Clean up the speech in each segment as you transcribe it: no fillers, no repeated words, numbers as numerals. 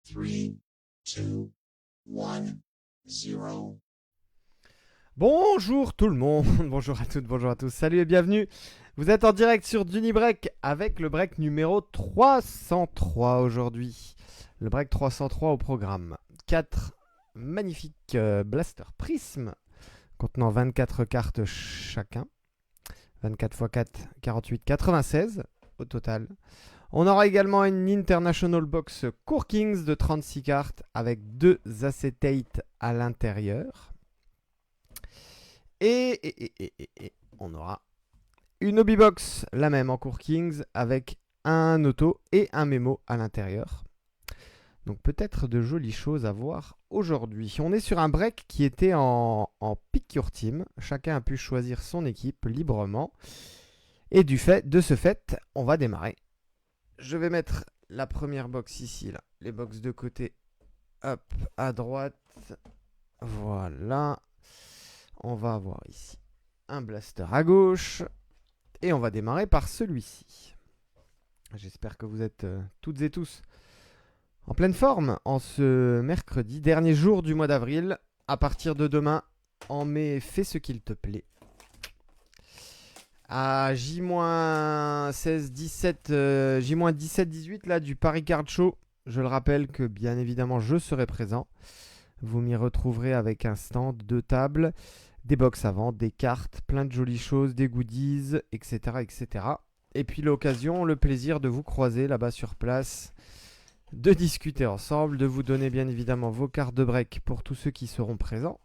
3, 2, 1, 0. Bonjour tout le monde, bonjour à toutes, bonjour à tous, salut et bienvenue. Vous êtes en direct sur Dunibreak avec le break numéro 303 aujourd'hui. Le break 303 au programme. 4 magnifiques Blaster Prism contenant 24 cartes chacun. 24 x 4, 48, 96 au total. On aura également une International Box Core Kings de 36 cartes avec 2 acétates à l'intérieur. Et on aura une Hobby Box, la même en Core Kings, avec un auto et un mémo à l'intérieur. Donc peut-être de jolies choses à voir aujourd'hui. On est sur un break qui était en Pick Your Team. Chacun a pu choisir son équipe librement. Et de ce fait, on va démarrer. Je vais mettre la première box ici, là. Les box de côté, hop, à droite. Voilà. On va avoir ici un blaster à gauche. Et on va démarrer par celui-ci. J'espère que vous êtes toutes et tous en pleine forme en ce mercredi, dernier jour du mois d'avril. À partir de demain, en mai, fais ce qu'il te plaît. À J-16, 17, J-17, 18 là, du Paris Card Show. Je le rappelle que bien évidemment je serai présent. Vous m'y retrouverez avec un stand, 2 tables, des box à vendre, des cartes, plein de jolies choses, des goodies, etc. etc. Et puis l'occasion, le plaisir de vous croiser là-bas sur place, de discuter ensemble, de vous donner bien évidemment vos cartes de break pour tous ceux qui seront présents.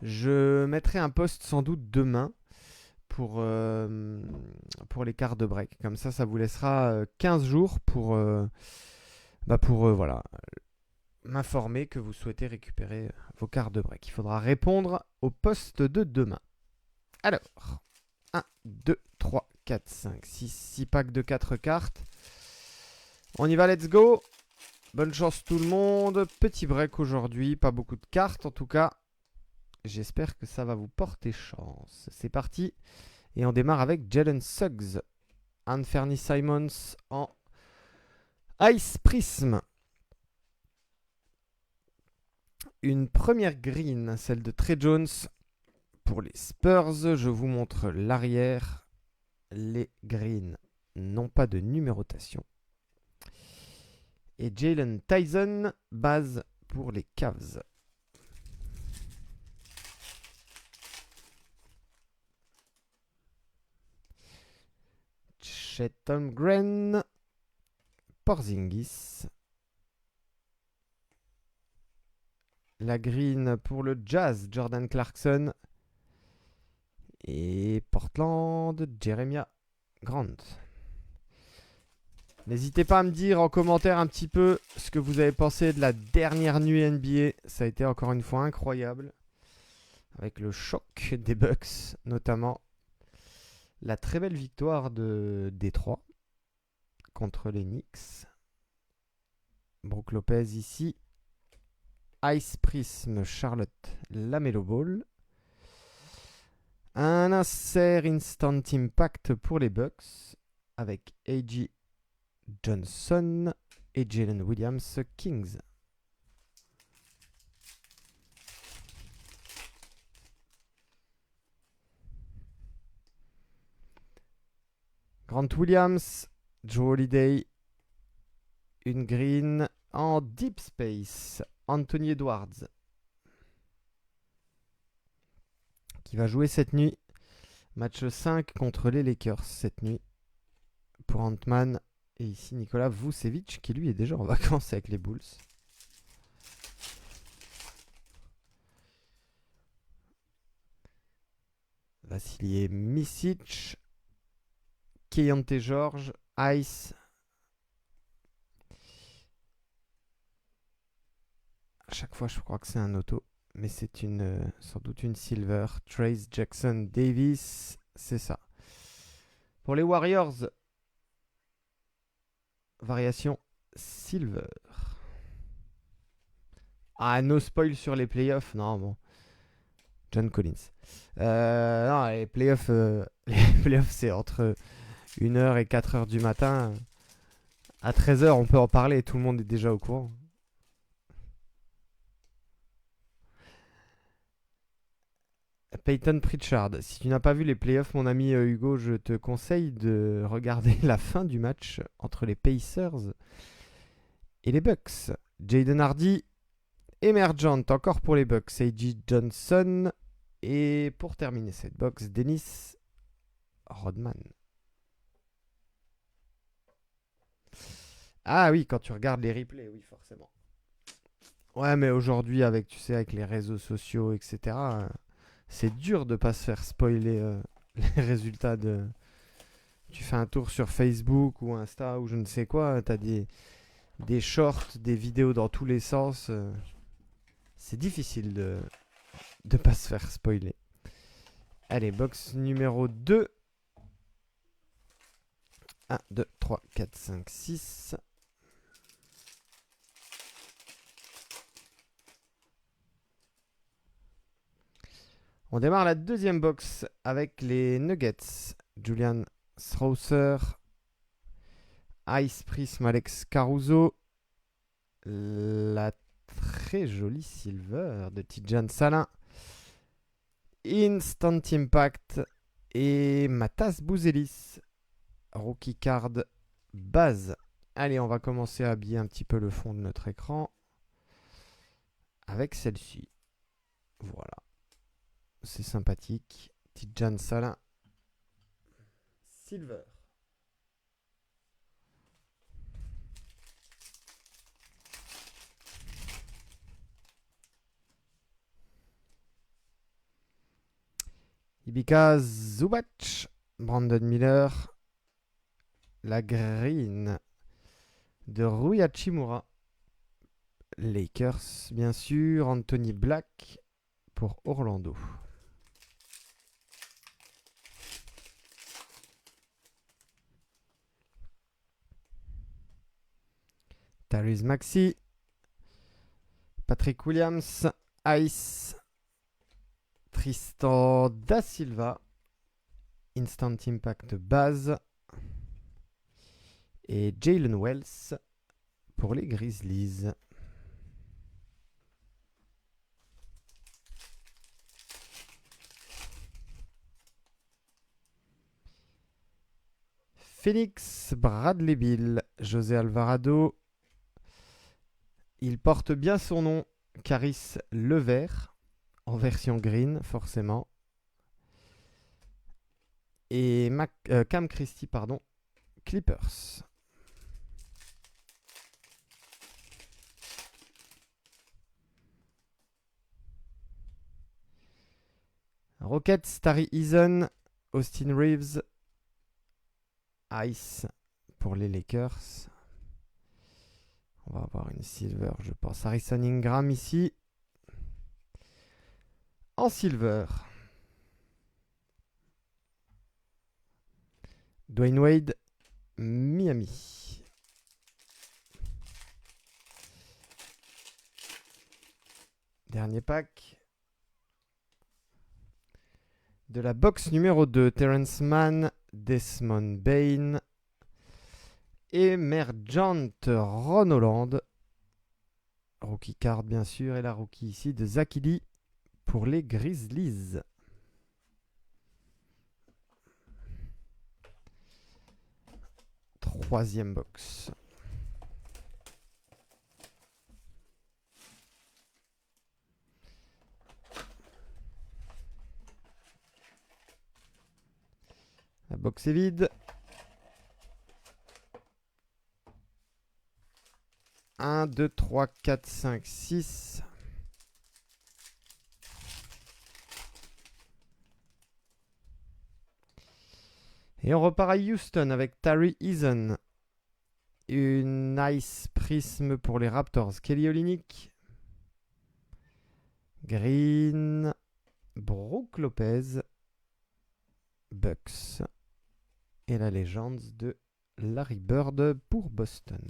Je mettrai un post sans doute demain pour les cartes de break. Comme ça vous laissera 15 jours pour voilà, m'informer que vous souhaitez récupérer vos cartes de break. Il faudra répondre au post de demain. Alors, 1, 2, 3, 4, 5, 6 packs de 4 cartes. On y va, let's go. Bonne chance tout le monde. Petit break aujourd'hui, pas beaucoup de cartes en tout cas. J'espère que ça va vous porter chance. C'est parti. Et on démarre avec Jalen Suggs. Anthony Simons en Ice Prism. Une première green, celle de Trey Jones. Pour les Spurs, je vous montre l'arrière. Les greens n'ont pas de numérotation. Et Jalen Tyson, base pour les Cavs. Chet Holmgren, Porzingis. La green pour le Jazz, Jordan Clarkson. Et Portland, Jeremiah Grant. N'hésitez pas à me dire en commentaire un petit peu ce que vous avez pensé de la dernière nuit NBA. Ça a été encore une fois incroyable. Avec le choc des Bucks, notamment. La très belle victoire de Détroit contre les Knicks. Brook Lopez ici. Ice Prism Charlotte Lamelo Ball. Un insert Instant Impact pour les Bucks avec A.J. Johnson et Jalen Williams Kings. Grant Williams, Joe Holiday, une green en Deep Space, Anthony Edwards, qui va jouer cette nuit. Match 5 contre les Lakers cette nuit pour Ant-Man. Et ici Nikola Vucevic qui lui est déjà en vacances avec les Bulls. Vassili Micic, Keyonte George, Ice. À chaque fois je crois que c'est un auto. Mais c'est sans doute une silver. Trace Jackson Davis, c'est ça. Pour les Warriors, variation silver. Ah, no spoil sur les playoffs. Non, bon. John Collins. Non, les playoffs, c'est entre 1h et 4h du matin. À 13 h, on peut en parler et tout le monde est déjà au courant. Peyton Pritchard. Si tu n'as pas vu les playoffs, mon ami Hugo, je te conseille de regarder la fin du match entre les Pacers et les Bucks. Jaden Hardy, émergent encore pour les Bucks. A.J. Johnson. Et pour terminer cette box, Dennis Rodman. Ah oui, quand tu regardes les replays, oui, forcément. Ouais, mais aujourd'hui, avec, tu sais, avec les réseaux sociaux, etc., c'est dur de pas se faire spoiler les résultats de. Tu fais un tour sur Facebook ou Insta ou je ne sais quoi, t'as des shorts, des vidéos dans tous les sens. C'est difficile de pas se faire spoiler. Allez, box numéro 2. 1, 2, 3, 4, 5, 6. On démarre la deuxième box avec les Nuggets. Julian Strawther, Ice Prism Alex Caruso, la très jolie Silver de Tidjane Salin, Instant Impact et Matas Bouzelis, Rookie Card base. Allez, on va commencer à habiller un petit peu le fond de notre écran avec celle-ci. Voilà. C'est sympathique. Tidjane Salin. Silver. Ivica Zubac. Brandon Miller. La green de Rui Hachimura. Lakers, bien sûr. Anthony Black pour Orlando. Tyrese Maxey. Patrick Williams. Ice. Tristan Da Silva. Instant Impact base. Et Jalen Wells pour les Grizzlies. Phoenix, Bradley Beal, José Alvarado. Il porte bien son nom, Caris Levert, en version green, forcément. Et Cam Christie, pardon, Clippers. Rockets, Tari Eason, Austin Reeves, Ice pour les Lakers. On va avoir une silver, je pense. Harrison Ingram ici. En silver. Dwayne Wade, Miami. Dernier pack. De la box numéro 2, Terrence Mann, Desmond Bain, Emergent Ron Holland, rookie card bien sûr, et la rookie ici de Zach Edey pour les Grizzlies. Troisième box. La box est vide. 1, 2, 3, 4, 5, 6. Et on repart à Houston avec Tari Eason. Une nice prisme pour les Raptors. Kelly Olynyk. Green. Brook Lopez. Bucks. Et la légende de Larry Bird pour Boston.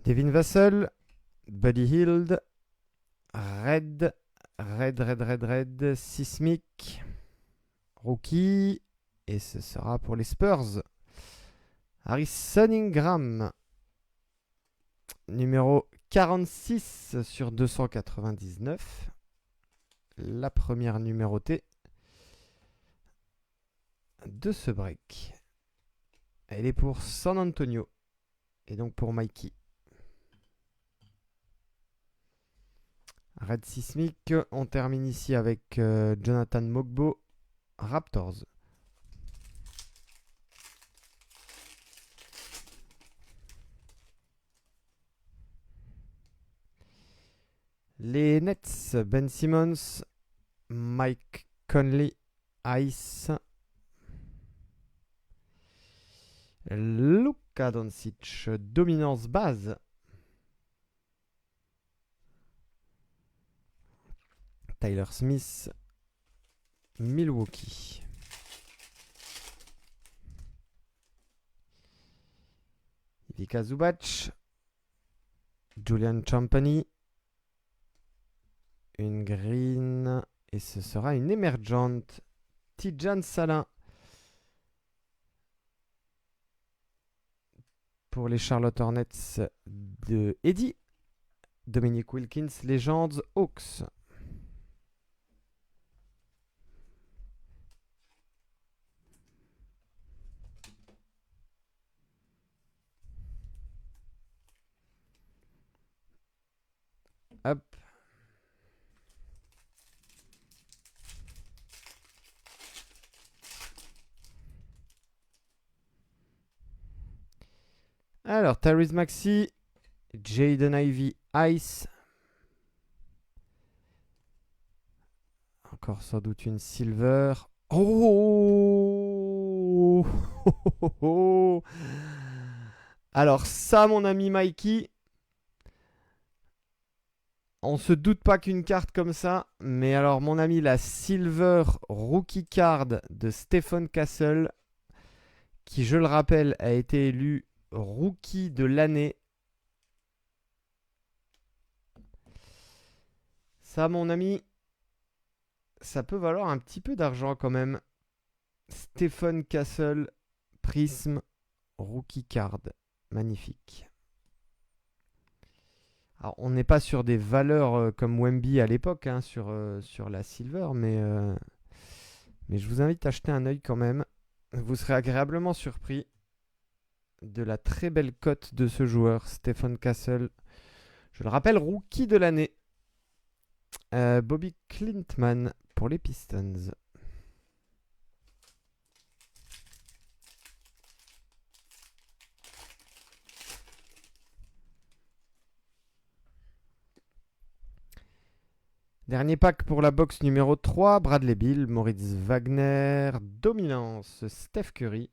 Devin Vassell, Buddy Hield, Red, Red, Sismic, Rookie. Et ce sera pour les Spurs. Harrison Ingram, numéro 46 sur 299. La première numérotée de ce break. Elle est pour San Antonio. Et donc pour Mikey. Red Sismic. On termine ici avec Jonathan Mogbo, Raptors. Les Nets, Ben Simmons, Mike Conley, Ice, Luka Doncic, dominance base, Tyler Smith, Milwaukee. Ivica Zubac, Julian Champagny, une green, et ce sera une émergente, Tidjane Salin. Pour les Charlotte Hornets de Eddie, Dominic Wilkins, Legends, Hawks. Hop. Alors, Tyrese Maxey, Jaden Ivey, Ice. Encore sans doute une silver. Oh, Alors ça, mon ami Mikey, on se doute pas qu'une carte comme ça, mais alors mon ami, la silver rookie card de Stephen Castle, qui je le rappelle a été élu rookie de l'année. Ça, mon ami, ça peut valoir un petit peu d'argent quand même. Stephen Castle, Prism, rookie card. Magnifique. Alors, on n'est pas sur des valeurs comme Wemby à l'époque, hein, sur la silver, mais je vous invite à jeter un œil quand même. Vous serez agréablement surpris de la très belle cote de ce joueur, Stephen Castle. Je le rappelle, rookie de l'année. Bobby Clintman pour les Pistons. Dernier pack pour la box numéro 3. Bradley Beal, Moritz Wagner, Dominance, Steph Curry.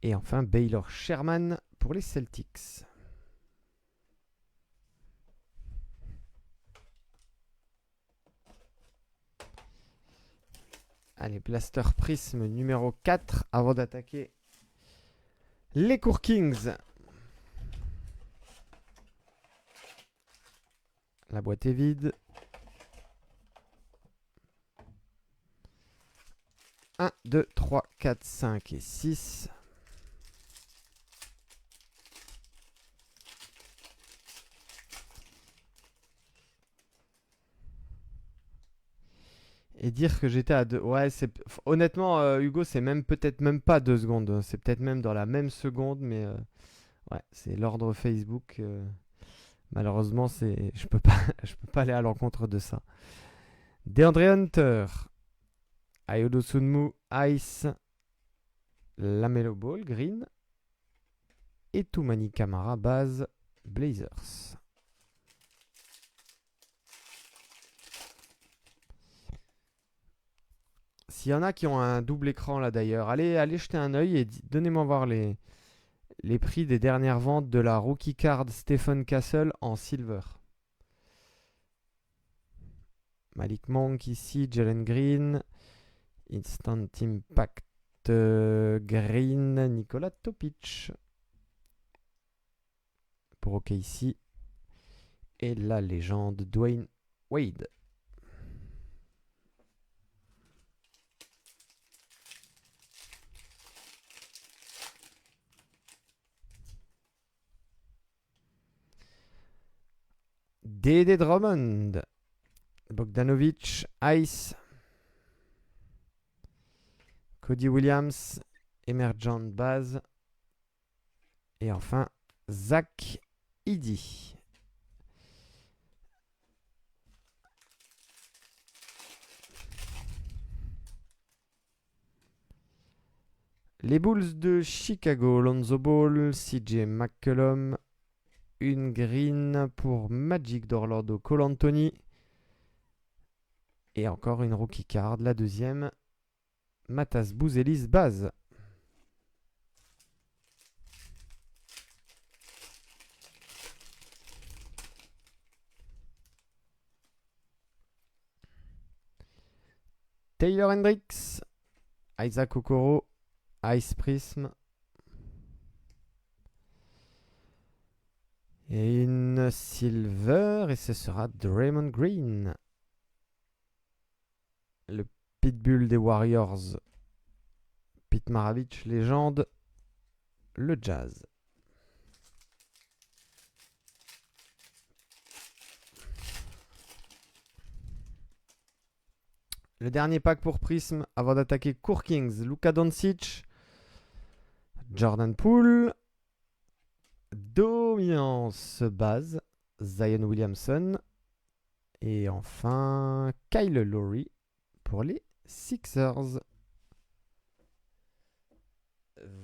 Et enfin Baylor Sherman pour les Celtics. Allez, Blaster Prism numéro 4 avant d'attaquer les Court Kings. La boîte est vide. 1, 2, 3, 4, 5 et 6. Et dire que j'étais à 2. Ouais, honnêtement, Hugo, c'est même peut-être même pas 2 secondes. C'est peut-être même dans la même seconde, mais ouais, c'est l'ordre Facebook. Malheureusement, je peux pas, je peux pas aller à l'encontre de ça. DeAndre Hunter, Ayodo Sunmu, Ice, Lamelo Ball, Green, et Toumani Camara, base, Blazers. S'il y en a qui ont un double écran là d'ailleurs, allez jeter un œil et donnez-moi voir les prix des dernières ventes de la rookie card Stephen Castle en silver. Malik Monk ici, Jalen Green, Instant Impact Green, Nikola Topic pour OKC. Et la légende Dwayne Wade. Dédé Drummond. Bogdanovic, Ice. Cody Williams, Emergent Baz. Et enfin, Zach Edey. Les Bulls de Chicago, Lonzo Ball, CJ McCollum, une green pour Magic d'Orlando, Cole Anthony. Et encore une rookie card, la deuxième, Matas Bouzelis Baz. Taylor Hendricks, Isaac Okoro, Ice Prism. Et une silver, et ce sera Draymond Green. Le pitbull des Warriors. Pete Maravich, légende. Le Jazz. Le dernier pack pour Prism avant d'attaquer Court Kings. Luka Doncic, Jordan Poole, Dominance Baz, Zion Williamson et enfin Kyle Lowry pour les Sixers.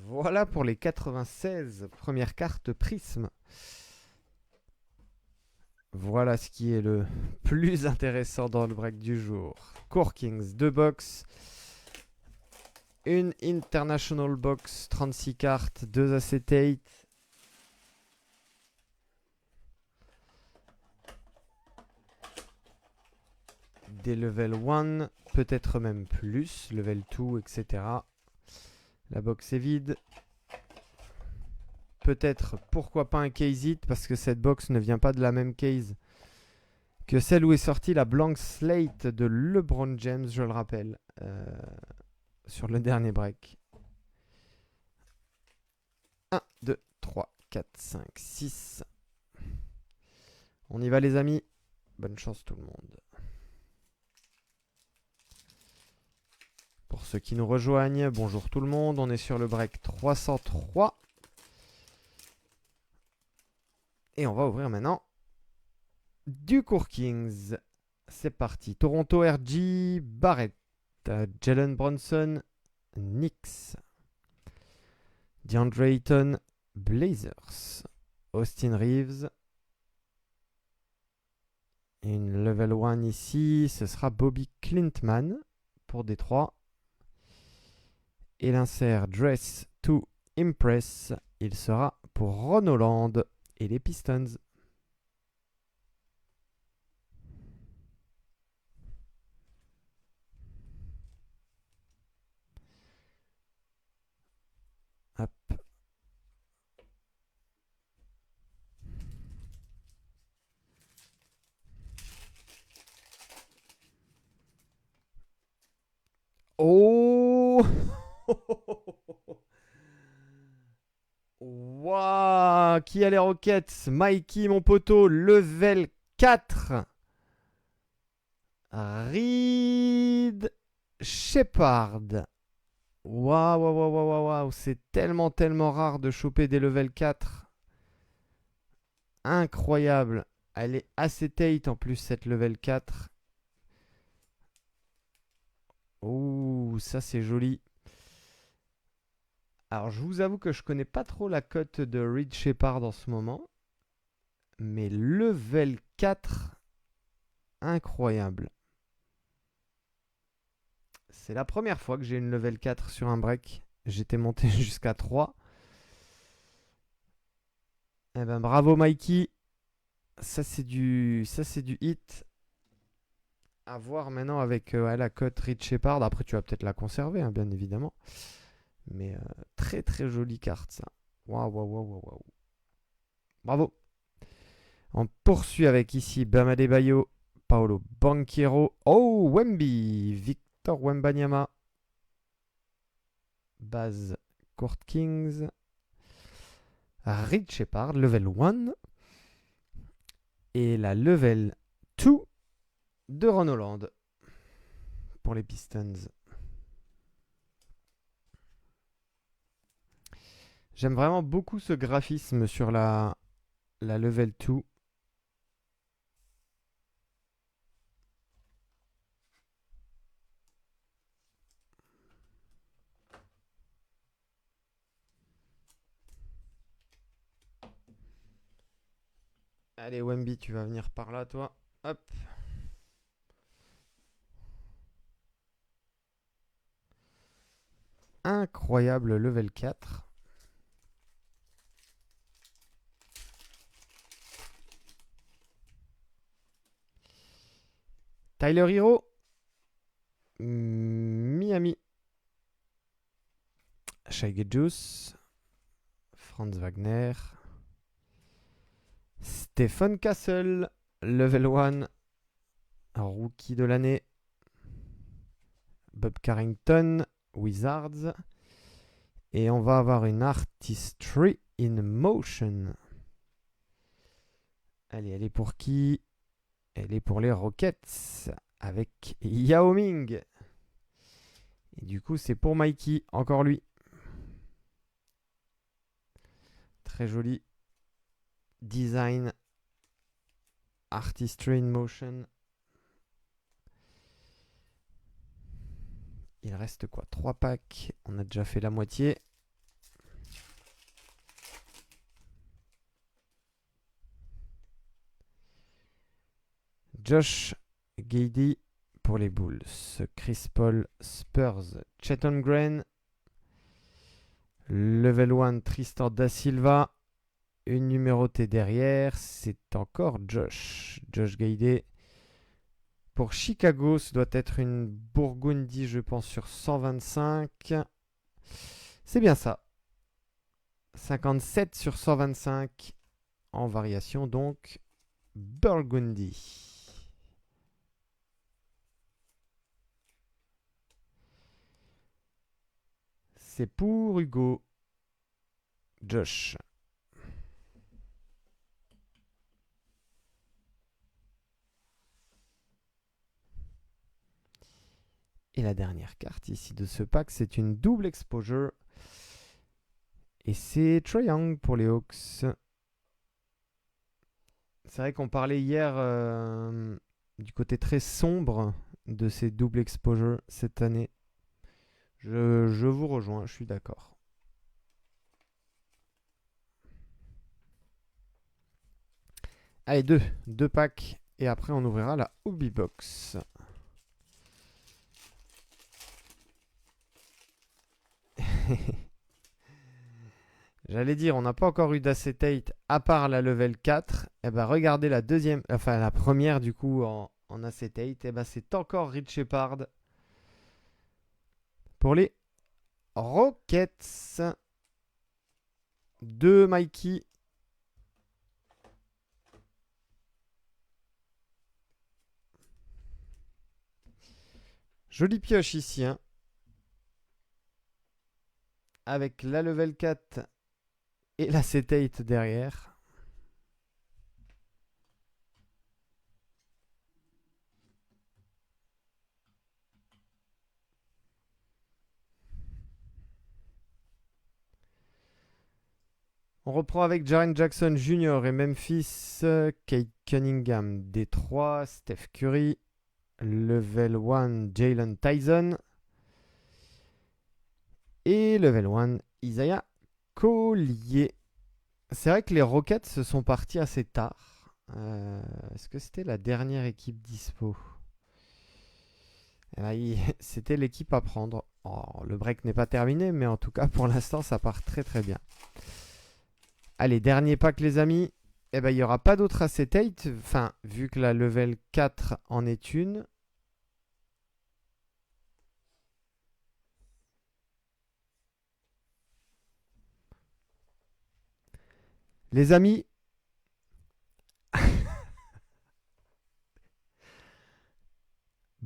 Voilà pour les 96 premières cartes Prism. Voilà ce qui est le plus intéressant dans le break du jour. Court Kings, 2 box. Une International Box, 36 cartes, 2 acétates. Des level 1, peut-être même plus, level 2, etc. La box est vide. Peut-être, pourquoi pas un case hit, parce que cette box ne vient pas de la même case que celle où est sortie la blank slate de LeBron James, je le rappelle, sur le dernier break. 1, 2, 3, 4, 5, 6. On y va les amis. Bonne chance tout le monde. Pour ceux qui nous rejoignent, bonjour tout le monde. On est sur le break 303. Et on va ouvrir maintenant du Court Kings. C'est parti. Toronto RG, Barrett, Jalen Brunson, Knicks, DeAndre Ayton, Blazers, Austin Reeves. Et une level 1 ici, ce sera Bobby Clintman pour Détroit. Et l'insert Dress to Impress, il sera pour Ron Holland et les Pistons. Hop. Oh. Waouh. Qui a les Rockets? Mikey, mon poteau, level 4. Reed Shepard. Waouh, waouh, waouh, waouh, waouh. C'est tellement, tellement rare de choper des level 4. Incroyable. Elle est acetate en plus, cette level 4. Ouh, ça c'est joli. Alors, je vous avoue que je connais pas trop la cote de Reed Shepard en ce moment. Mais level 4, incroyable. C'est la première fois que j'ai une level 4 sur un break. J'étais monté jusqu'à 3. Eh ben, bravo Mikey. Ça c'est du hit. À voir maintenant avec la cote Reed Shepard. Après, tu vas peut-être la conserver, hein, bien évidemment. Mais très très jolie carte ça. Waouh, waouh, waouh, waouh, waouh. Bravo. On poursuit avec ici Bam Adebayo, Paolo Banchero. Oh, Wemby. Victor Wembanyama. Base Court Kings. Rich Shepard, level 1. Et la level 2 de Ron Holland pour les Pistons. J'aime vraiment beaucoup ce graphisme sur la level 2. Allez, Wemby, tu vas venir par là, toi. Hop. Incroyable level 4. Tyler Hero. Miami. Shai Gilgeous. Franz Wagner. Stephen Castle. Level 1. Rookie de l'année. Bob Carrington. Wizards. Et on va avoir une Artistry in Motion. Allez, elle est pour qui? Elle est pour les Rockets. Avec Yao Ming. Et du coup, c'est pour Mikey. Encore lui. Très joli. Design. Artistry in Motion. Il reste quoi? 3 packs. On a déjà fait la moitié. Josh Giddey pour les Bulls. Chris Paul Spurs. Chet Holmgren. Level 1 Tristan Da Silva. Une numérotée derrière. C'est encore Josh. Josh Giddey. Pour Chicago, ce doit être une Burgundy, je pense, sur 125. C'est bien ça. 57 sur 125 en variation, donc Burgundy. C'est pour Hugo. Josh. Et la dernière carte ici de ce pack, c'est une double exposure. Et c'est Trae Young pour les Hawks. C'est vrai qu'on parlait hier du côté très sombre de ces doubles exposures cette année. Je vous rejoins, je suis d'accord. Allez, deux packs. Et après, on ouvrira la Hobby Box. J'allais dire, on n'a pas encore eu d'acetate à part la level 4. Et ben regardez la deuxième, enfin la première du coup en acetate. Et ben c'est encore Rich Shepard pour les Rockets de Mikey. Jolie pioche ici, hein. Avec la level 4 et l'acetate derrière. On reprend avec Jaren Jackson Jr. et Memphis, Kate Cunningham, Détroit, Steph Curry, Level 1 Jalen Tyson et Level 1 Isaiah Collier. C'est vrai que les Rockets se sont partis assez tard. Est-ce que c'était la dernière équipe dispo? C'était l'équipe à prendre. Oh, le break n'est pas terminé, mais en tout cas pour l'instant ça part très très bien. Allez, dernier pack les amis. Eh ben, il n'y aura pas d'autre acetate. Enfin, vu que la level 4 en est une. Les amis.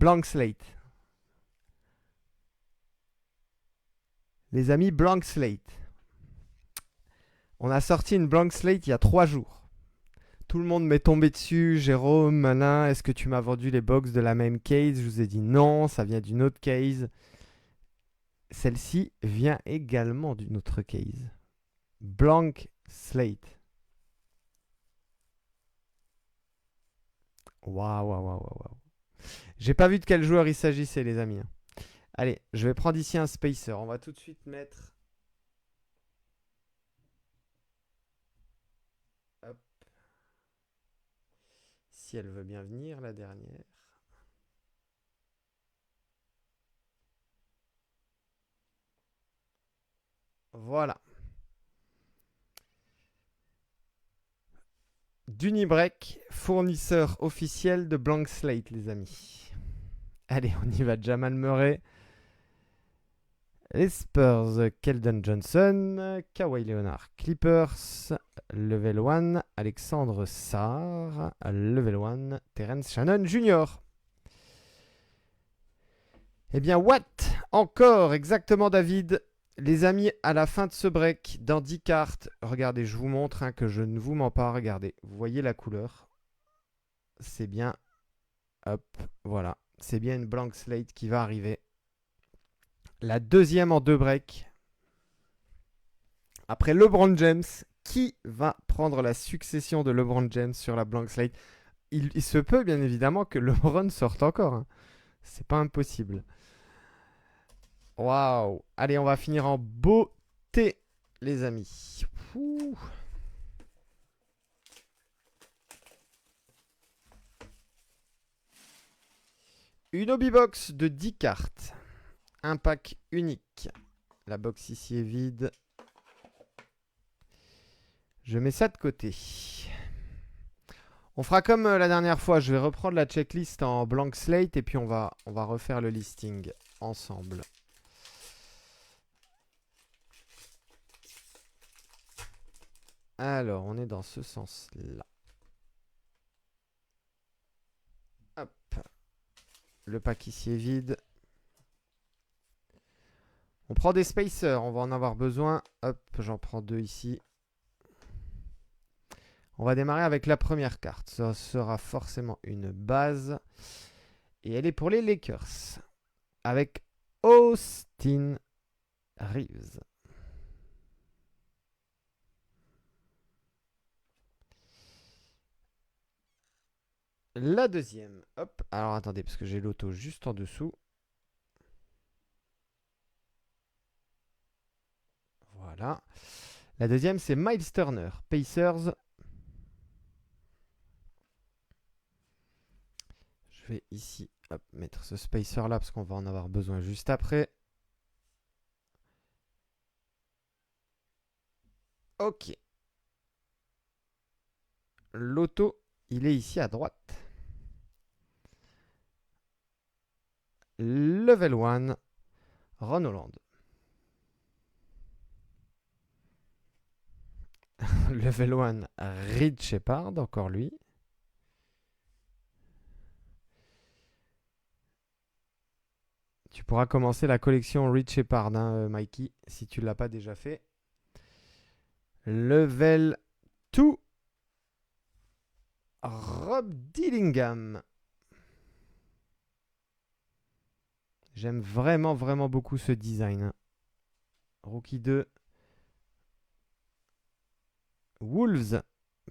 Blank slate. Les amis, blank slate. On a sorti une blank slate il y a 3 jours. Tout le monde m'est tombé dessus. Jérôme, malin, est-ce que tu m'as vendu les box de la même case? Je vous ai dit non, ça vient d'une autre case. Celle-ci vient également d'une autre case. Blank slate. Waouh, waouh, waouh, waouh. J'ai pas vu de quel joueur il s'agissait, les amis. Allez, je vais prendre ici un spacer. On va tout de suite mettre... Hop. Si elle veut bien venir, la dernière. Voilà. Dunibreak, fournisseur officiel de Blank Slate, les amis. Allez, on y va. Jamal Murray. Les Spurs, Keldon Johnson. Kawhi Leonard, Clippers. Level 1, Alexandre Sarr. Level 1, Terence Shannon Jr. Eh bien, what? Encore, exactement, David. Les amis, à la fin de ce break, dans 10 cartes, regardez, je vous montre que je ne vous mens pas. Regardez, vous voyez la couleur? C'est bien, hop, voilà. C'est bien une blank slate qui va arriver. La deuxième en 2 breaks. Après LeBron James, qui va prendre la succession de LeBron James sur la blank slate? Il se peut bien évidemment que LeBron sorte encore. C'est pas impossible. Waouh! Allez, on va finir en beauté, les amis. Ouh. Une hobby box de 10 cartes. Un pack unique. La box ici est vide. Je mets ça de côté. On fera comme la dernière fois. Je vais reprendre la checklist en blank slate et puis on va refaire le listing ensemble. Alors, on est dans ce sens-là. Hop. Le pack ici est vide. On prend des spacers, on va en avoir besoin. Hop, j'en prends 2 ici. On va démarrer avec la première carte. Ça sera forcément une base. Et elle est pour les Lakers. Avec Austin Reeves. La deuxième. Hop. Alors attendez, parce que j'ai l'auto juste en dessous. Voilà. La deuxième, c'est Miles Turner. Pacers. Je vais ici hop, mettre ce spacer là parce qu'on va en avoir besoin juste après. Ok. L'auto, il est ici à droite. Level 1, Ron Holland. Level 1, Reed Shepard, encore lui. Tu pourras commencer la collection Reed Shepard, Mikey, si tu ne l'as pas déjà fait. Level 2, Rob Dillingham. J'aime vraiment, vraiment beaucoup ce design. Rookie 2. Wolves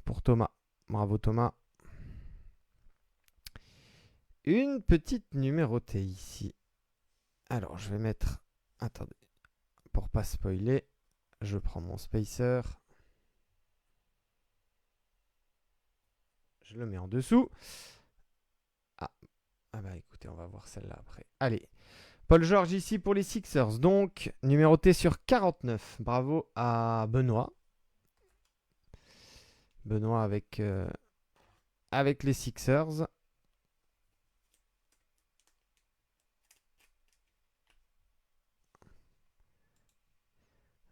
pour Thomas. Bravo Thomas. Une petite numérotée ici. Alors, je vais mettre... Attendez. Pour pas spoiler, je prends mon spacer. Je le mets en dessous. Ah bah écoutez, on va voir celle-là après. Allez. Paul George ici pour les Sixers. Donc, numéroté sur 49. Bravo à Benoît. Benoît avec les Sixers.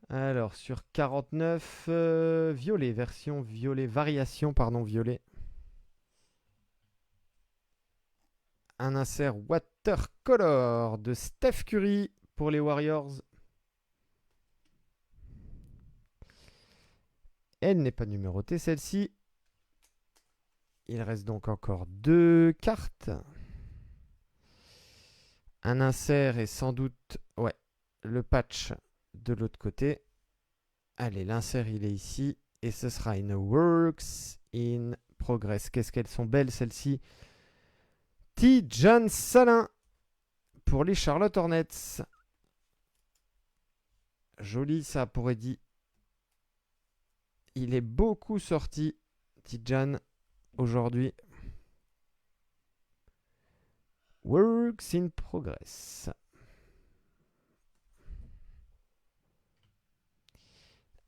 Alors, sur 49, violet, version violet, variation, pardon, violet. Un insert watercolor de Steph Curry pour les Warriors. Elle n'est pas numérotée, celle-ci. Il reste donc encore 2 cartes. Un insert et sans doute, ouais, le patch de l'autre côté. Allez, l'insert, il est ici. Et ce sera une Works in Progress. Qu'est-ce qu'elles sont belles, celles-ci. Tidjane Salin pour les Charlotte Hornets. Joli, ça, pour Eddie. Il est beaucoup sorti, Tidjane, aujourd'hui. Works in Progress.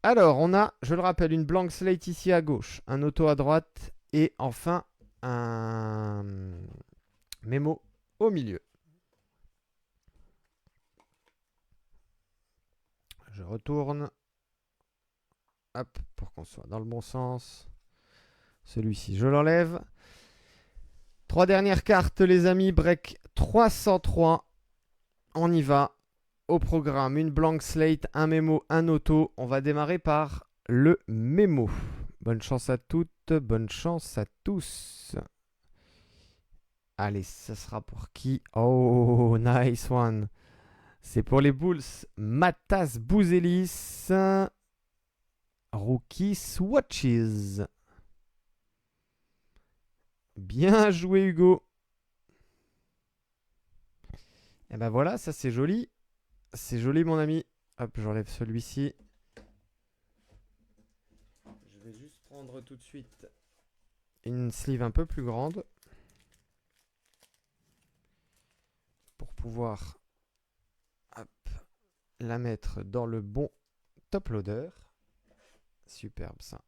Alors, on a, je le rappelle, une blank slate ici à gauche, un auto à droite et enfin un mémo au milieu. Je retourne. Hop, pour qu'on soit dans le bon sens. Celui-ci, je l'enlève. 3 dernières cartes, les amis. Break 303. On y va. Au programme, une blank slate, un mémo, un auto. On va démarrer par le mémo. Bonne chance à toutes, bonne chance à tous. Allez, ça sera pour qui? Oh, nice one. C'est pour les Bulls. Matas Bouzelis. Rookie Swatches. Bien joué, Hugo. Et ben voilà, ça c'est joli. C'est joli, mon ami. Hop, j'enlève celui-ci. Je vais juste prendre tout de suite une sleeve un peu plus grande pour pouvoir la mettre dans le bon top loader. Superbe ça.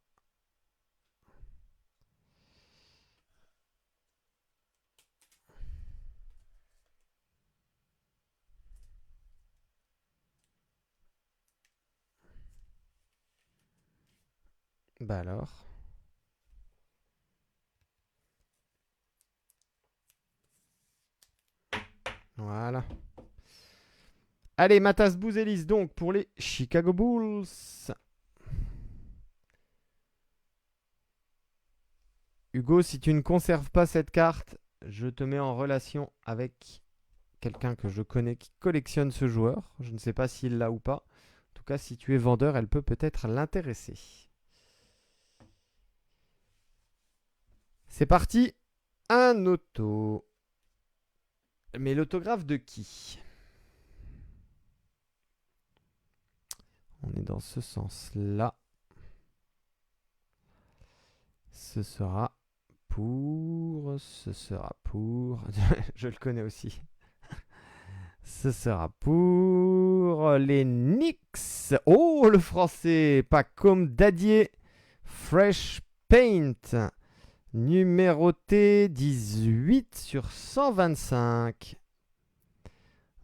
Bah alors. Voilà. Allez, Matas Bouzelis donc pour les Chicago Bulls. Hugo, si tu ne conserves pas cette carte, je te mets en relation avec quelqu'un que je connais qui collectionne ce joueur. Je ne sais pas s'il l'a ou pas. En tout cas, si tu es vendeur, elle peut peut-être l'intéresser. C'est parti. Un auto. Mais l'autographe de qui? On est dans ce sens-là. Ce sera pour... Je le connais aussi. Ce sera pour les Knicks. Oh, le français. Pas comme Dadier. Fresh Paint. Numéroté 18 sur 125.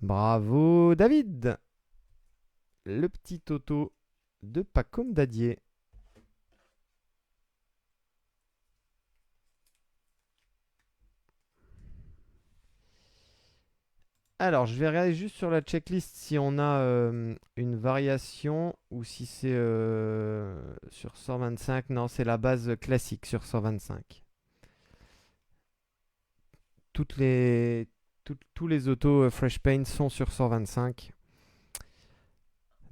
Bravo, David. Le petit auto de Pacôme Dadier. Alors, je vais regarder juste sur la checklist si on a une variation ou si c'est sur 125. Non, c'est la base classique sur 125. Tous les autos Fresh Paint sont sur 125.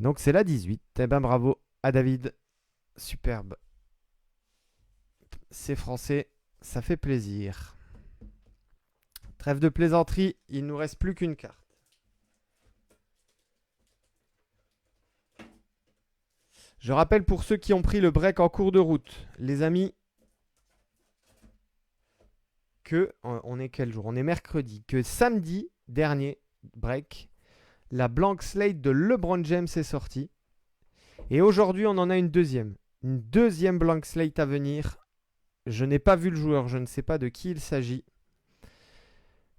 Donc, c'est la 18. Eh ben, bravo à David. Superbe. C'est français, ça fait plaisir. Trêve de plaisanterie, il ne nous reste plus qu'une carte. Je rappelle pour ceux qui ont pris le break en cours de route, les amis, que on est quel jour? On est mercredi. Que samedi dernier, break, la blank slate de LeBron James est sortie. Et aujourd'hui, on en a une deuxième. Une deuxième blank slate à venir. Je n'ai pas vu le joueur, je ne sais pas de qui il s'agit.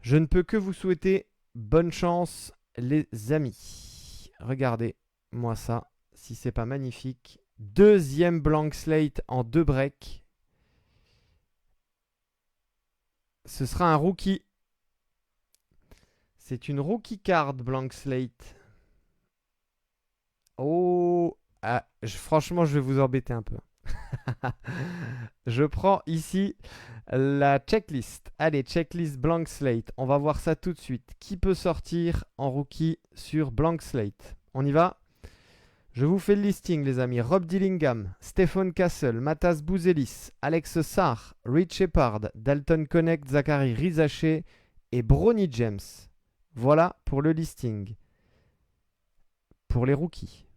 Je ne peux que vous souhaiter bonne chance, les amis. Regardez-moi ça, si c'est pas magnifique. Deuxième blank slate en 2 breaks. Ce sera un rookie. C'est une rookie card blank slate. Oh, franchement, je vais vous embêter un peu. Je prends ici la checklist. Allez, checklist blank slate. On va voir ça tout de suite. Qui peut sortir en rookie sur blank slate? On y va? Je vous fais le listing, les amis. Rob Dillingham, Stephen Castle, Matas Bouzelis, Alex Sarr, Rich Shepard, Dalton Connect, Zachary Rizaché et Bronny James. Voilà pour le listing. Pour les rookies.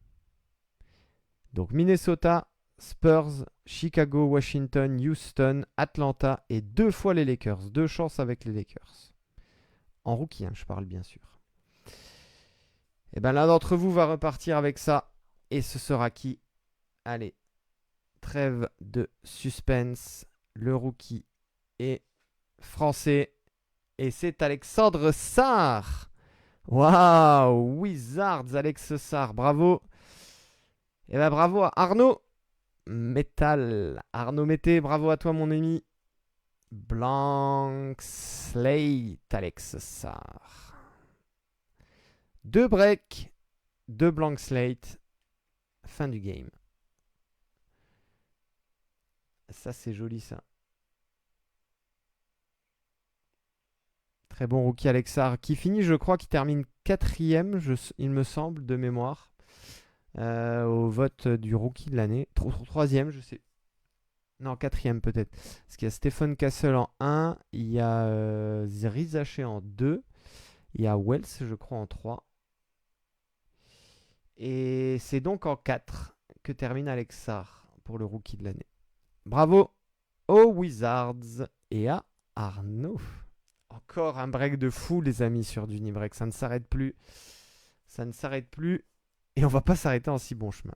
Donc Minnesota, Spurs, Chicago, Washington, Houston, Atlanta et 2 fois les Lakers. 2 chances avec les Lakers. En rookie, hein, je parle bien sûr. Et bien l'un d'entre vous va repartir avec ça. Et ce sera qui? Allez, trêve de suspense. Le rookie est français. Et c'est Alexandre Sarr. Waouh, Wizards, Alex Sarr. Bravo. Et bien bravo à Arnaud Metal. Arnaud Mété, bravo à toi mon ami. Blank slate, Alex Sarr. 2 breaks, 2 blank slate. Fin du game. Ça, c'est joli, ça. Très bon rookie, Alex Sarr, qui finit, je crois, qui termine 4e, il me semble, de mémoire, au vote du rookie de l'année. 3e, je sais. Non, 4e peut-être. Parce qu'il y a Stephen Castle en 1, il y a Rizaché en 2, il y a Wells, je crois, en 3. Et c'est donc en 4 que termine Alex Sarr pour le rookie de l'année. Bravo aux Wizards et à Arnaud. Encore un break de fou, les amis, sur Dunibreak. Ça ne s'arrête plus. Ça ne s'arrête plus. Et on va pas s'arrêter en si bon chemin.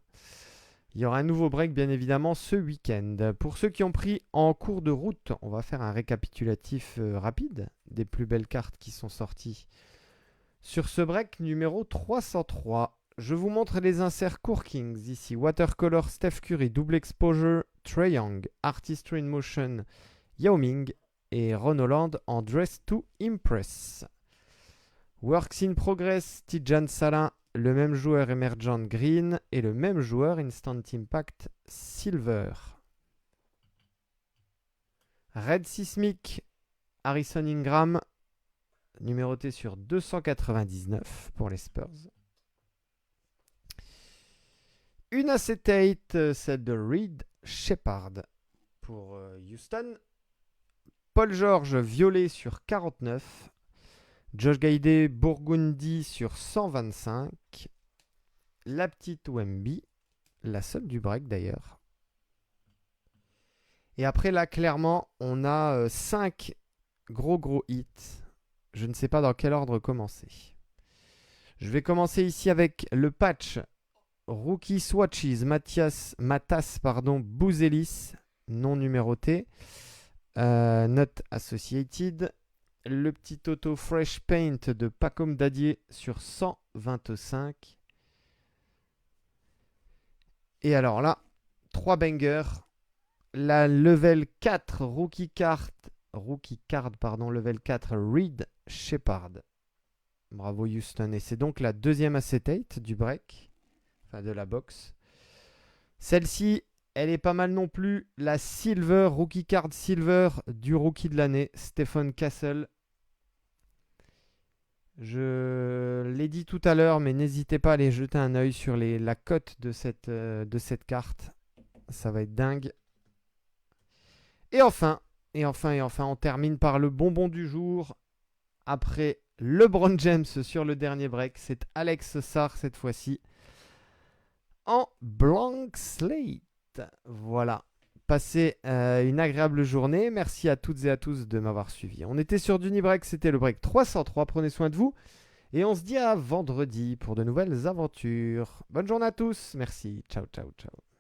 Il y aura un nouveau break, bien évidemment, ce week-end. Pour ceux qui ont pris en cours de route, on va faire un récapitulatif rapide des plus belles cartes qui sont sorties sur ce break numéro 303. Je vous montre les inserts Core Kings ici. Watercolor Steph Curry, Double Exposure Trae Young, Artistry in Motion Yao Ming et Ron Holland en Dress to Impress. Works in Progress Tidjane Salin, le même joueur Emergent Green et le même joueur Instant Impact Silver. Red Sismic Harrison Ingram, numéroté sur 299 pour les Spurs. Une acetate, celle de Reed Shepard pour Houston. Paul George violet sur 49. Josh Gaidé Burgundy sur 125. La petite Wemby, la seule du break d'ailleurs. Et après là, clairement, on a 5 gros hits. Je ne sais pas dans quel ordre commencer. Je vais commencer ici avec le patch Rookie Swatches, Matas Bouzelis, non numéroté, not associated. Le petit auto Fresh Paint de Pacom Dadier sur 125. Et alors là, 3 bangers. La level 4 Rookie Card, level 4 Reed Shepard. Bravo Houston. Et c'est donc la deuxième acetate du break. De la box. Celle-ci, elle est pas mal non plus. La Silver, Rookie Card Silver du Rookie de l'année, Stephen Castle. Je l'ai dit tout à l'heure, mais n'hésitez pas à aller jeter un œil sur la cote de cette carte. Ça va être dingue. Et enfin, on termine par le bonbon du jour. Après LeBron James sur le dernier break, c'est Alex Sarr cette fois-ci. En blank slate. Voilà. Passez une agréable journée. Merci à toutes et à tous de m'avoir suivi. On était sur Dunibreak, c'était le break 303. Prenez soin de vous. Et on se dit à vendredi pour de nouvelles aventures. Bonne journée à tous. Merci. Ciao, ciao, ciao.